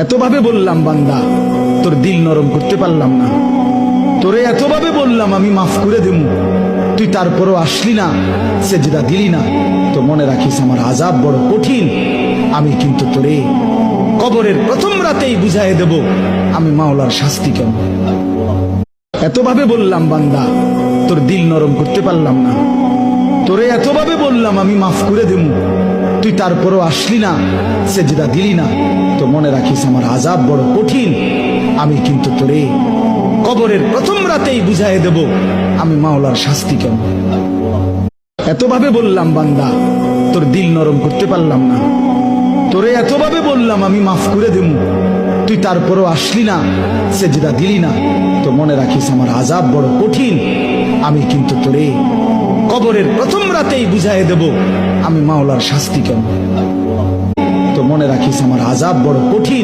এতভাবে বললাম বান্দা, তোর দিল নরম করতে পারলাম না। তোরে এতভাবে বললাম আমি মাফ করে দেব, তুই তারপরও আসলি না, সেজদা দিলি না। তো মনে রাখিস আমার আযাব বড় কঠিন। আমি কিন্তু তোরে কবরের প্রথম রাতেই বুঝাই দেব আমি মাওলার শাস্তি কেমন। এতভাবে বললাম বান্দা, তোর দিল নরম করতে পারলাম না। তোরে এতভাবে বললাম আমি মাফ করে দেব, তুই তারপরও আসলি না, সেজদা দিলি না। তো মনে রাখিস আমার আযাব বড় কঠিন। আমি কিন্তু তোরে কবরের প্রথম রাতেই বুঝাই দেব আমি মাওলার শাস্তি কেমন। এতভাবে বললাম বান্দা, তোর দিল নরম করতে পারলাম না। তোরে এতভাবে বললাম আমি মাফ করে দেব, তুই তারপরও আসলি না, সেজদা দিলি না। তো মনে রাখিস আমার আযাব বড় কঠিন। আমি কিন্তু তোরে কবরের প্রথম রাতেই বুঝাই দেব আমি মাওলার শাস্তি কেমন। তো মনে রাখিস আমার আযাব বড় কঠিন।